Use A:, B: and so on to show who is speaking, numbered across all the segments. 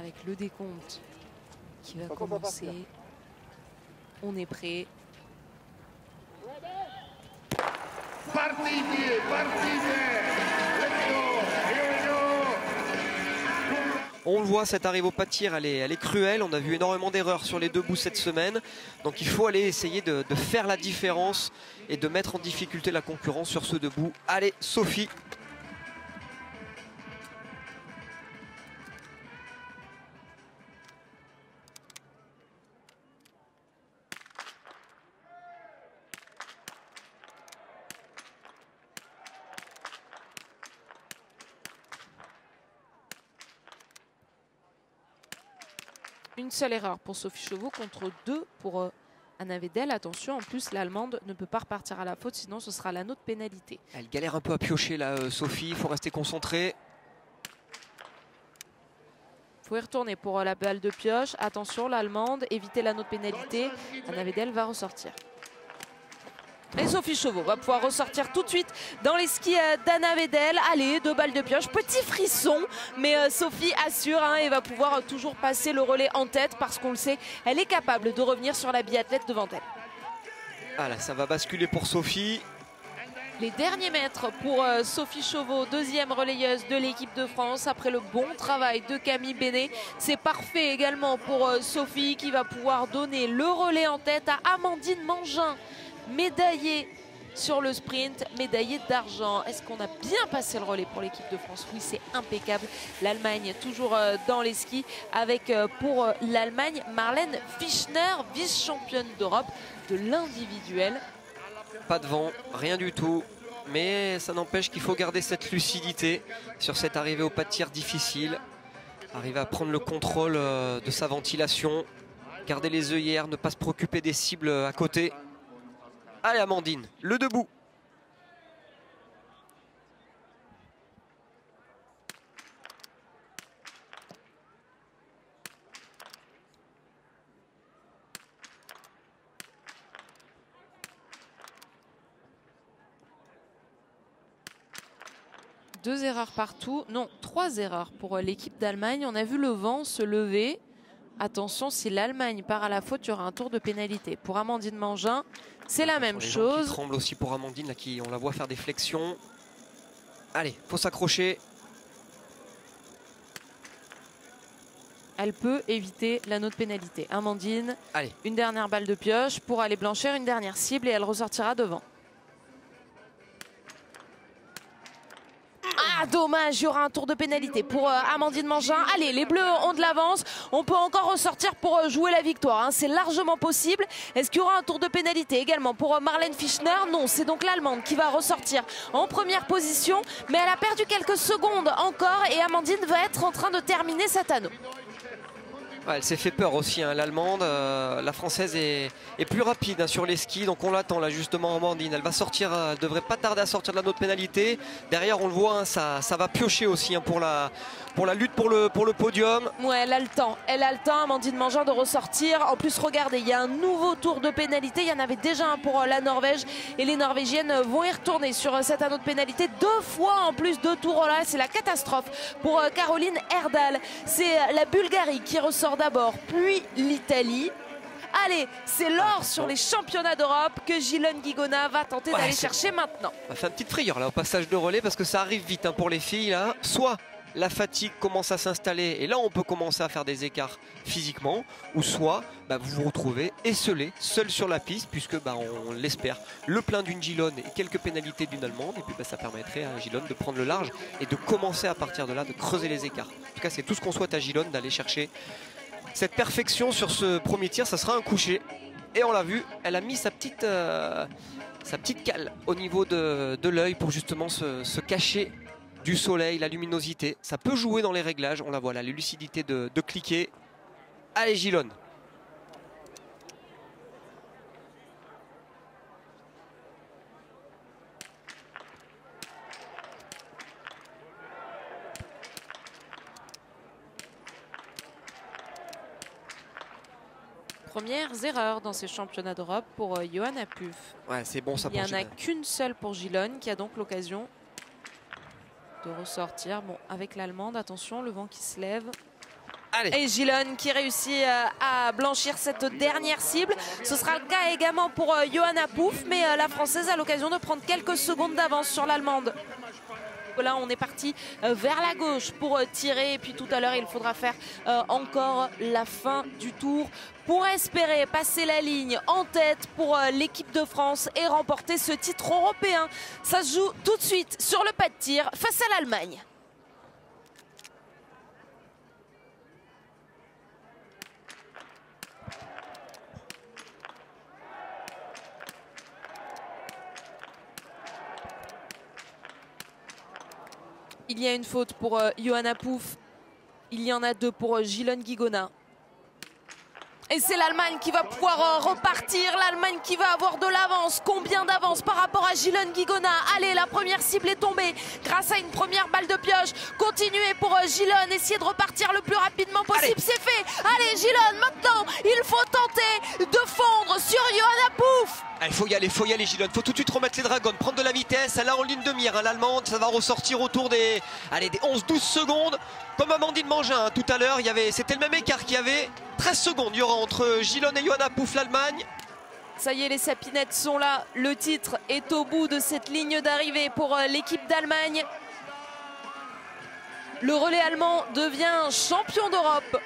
A: avec le décompte qui va commencer. On est prêt.
B: On le voit, cette arrivée au pas de tir, elle est cruelle. On a vu énormément d'erreurs sur les debout cette semaine. Donc il faut aller essayer de faire la différence et de mettre en difficulté la concurrence sur ce debout. Allez, Sophie.
A: Une seule erreur pour Sophie Chauveau contre 2 pour Anna Wedel. Attention, en plus, l'Allemande ne peut pas repartir à la faute, sinon ce sera l'anneau de pénalité.
B: Elle galère un peu à piocher là, Sophie. Il faut rester concentré.
A: Il faut y retourner pour la balle de pioche. Attention, l'Allemande, éviter l'anneau de pénalité. Anna Wedel va ressortir. Et Sophie Chauveau va pouvoir ressortir tout de suite dans les skis d'Anna Wedel. Allez, 2 balles de pioche, petit frisson, mais Sophie assure et va pouvoir toujours passer le relais en tête parce qu'on le sait, elle est capable de revenir sur la biathlète devant elle.
B: Ah là, ça va basculer pour Sophie.
A: Les derniers mètres pour Sophie Chauveau, deuxième relayeuse de l'équipe de France après le bon travail de Camille Bénet. C'est parfait également pour Sophie qui va pouvoir donner le relais en tête à Amandine Mangin, médaillée sur le sprint, médaillée d'argent. Est-ce qu'on a bien passé le relais pour l'équipe de France? Oui, c'est impeccable. L'Allemagne toujours dans les skis avec pour l'Allemagne Marlène Fischner, vice-championne d'Europe de l'individuel.
B: Pas de vent, rien du tout. Mais ça n'empêche qu'il faut garder cette lucidité sur cette arrivée au pas de tir difficile. Arriver à prendre le contrôle de sa ventilation. Garder les œillères, ne pas se préoccuper des cibles à côté. Allez Amandine, le debout.
A: Deux erreurs partout, non, 3 erreurs pour l'équipe d'Allemagne. On a vu le vent se lever. Attention, si l'Allemagne part à la faute, il y aura un tour de pénalité. Pour Amandine Mangin, c'est la même chose.
B: Qui tremble aussi pour Amandine, là, on la voit faire des flexions. Allez, faut s'accrocher.
A: Elle peut éviter l'anneau de pénalité. Amandine,
B: allez,
A: une dernière balle de pioche pour aller blanchir, une dernière cible et elle ressortira devant. Ah, dommage, il y aura un tour de pénalité pour Amandine Mangin. Allez, les Bleus ont de l'avance. On peut encore ressortir pour jouer la victoire. C'est largement possible. Est-ce qu'il y aura un tour de pénalité également pour Marlène Fischner? Non, c'est donc l'Allemande qui va ressortir en première position. Mais elle a perdu quelques secondes encore et Amandine va être en train de terminer cet anneau.
B: Ouais, elle s'est fait peur aussi, l'Allemande. La Française est plus rapide sur les skis, donc on l'attend là justement Amandine. Elle va sortir, elle devrait pas tarder à sortir de la note pénalité. Derrière on le voit, ça va piocher aussi pour la lutte pour le podium.
A: Ouais, elle a le temps, Amandine Mangin, de ressortir. En plus, regardez, il y a un nouveau tour de pénalité. Il y en avait déjà un pour la Norvège et les Norvégiennes vont y retourner sur cet anneau de pénalité. 2 fois en plus, 2 tours là, c'est la catastrophe pour Caroline Erdal. C'est la Bulgarie qui ressort d'abord, puis l'Italie. Allez, c'est l'or sur les championnats d'Europe que Gilone Guigona va tenter d'aller chercher maintenant.
B: On va faire une petite frayeur là au passage de relais parce que ça arrive vite pour les filles là. Soit la fatigue commence à s'installer et là on peut commencer à faire des écarts physiquement, ou soit vous vous retrouvez esselé, seul sur la piste, puisque on l'espère, le plein d'une Gilone et quelques pénalités d'une Allemande, et puis ça permettrait à Gilone de prendre le large et de commencer à partir de là, de creuser les écarts. En tout cas c'est tout ce qu'on souhaite à Gilone, d'aller chercher cette perfection sur ce premier tir. Ça sera un coucher et on l'a vu, elle a mis sa petite cale au niveau de l'œil pour justement se cacher du soleil, la luminosité. Ça peut jouer dans les réglages, on la voit là, la lucidité de cliquer. Allez Gilone.
A: Premières erreurs dans ces championnats d'Europe pour Johanna Puf.
B: Ouais, c'est bon ça.
A: Il n'y en a qu'une seule pour Gilone qui a donc l'occasion de ressortir. Bon, avec l'Allemande, attention, le vent qui se lève.
B: Allez.
A: Et Gillon qui réussit à blanchir cette dernière cible. Ce sera le cas également pour Johanna Pouf, mais la Française a l'occasion de prendre quelques secondes d'avance sur l'Allemande. Là, on est parti vers la gauche pour tirer. Et puis tout à l'heure, il faudra faire encore la fin du tour pour espérer passer la ligne en tête pour l'équipe de France et remporter ce titre européen. Ça se joue tout de suite sur le pas de tir face à l'Allemagne. Il y a une faute pour Johanna Pouf. Il y en a deux pour Gillon Guigona. Et c'est l'Allemagne qui va pouvoir repartir. L'Allemagne qui va avoir de l'avance. Combien d'avance par rapport à Gillon Guigona? Allez, la première cible est tombée grâce à une première balle de pioche. Continuez pour Gillon. Essayez de repartir le plus rapidement possible. C'est fait. Allez, Gillon, maintenant, il faut tenter de fondre sur Johanna Pouf.
B: Il faut y aller, Gillon. Il faut tout de suite remettre les dragons, prendre de la vitesse. Elle est en ligne de mire, l'Allemande. Ça va ressortir autour des 11-12 secondes. Comme Amandine Mangin, tout à l'heure, c'était le même écart qu'il y avait. 13 secondes, il y aura entre Gillon et Johanna Pouf, l'Allemagne.
A: Ça y est, les sapinettes sont là. Le titre est au bout de cette ligne d'arrivée pour l'équipe d'Allemagne. Le relais allemand devient champion d'Europe.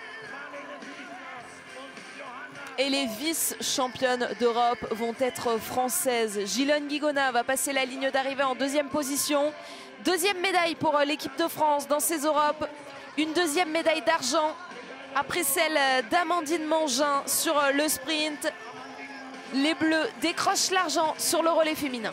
A: Et les vice-championnes d'Europe vont être françaises. Gillon Guigona va passer la ligne d'arrivée en deuxième position. Deuxième médaille pour l'équipe de France dans ces Europes. Une deuxième médaille d'argent après celle d'Amandine Mangin sur le sprint. Les Bleus décrochent l'argent sur le relais féminin.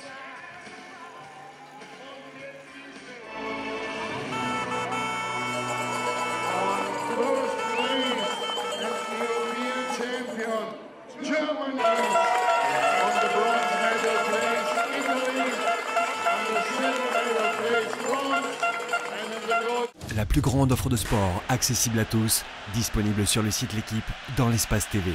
C: La plus grande offre de sport accessible à tous, disponible sur le site L'Équipe dans l'espace TV.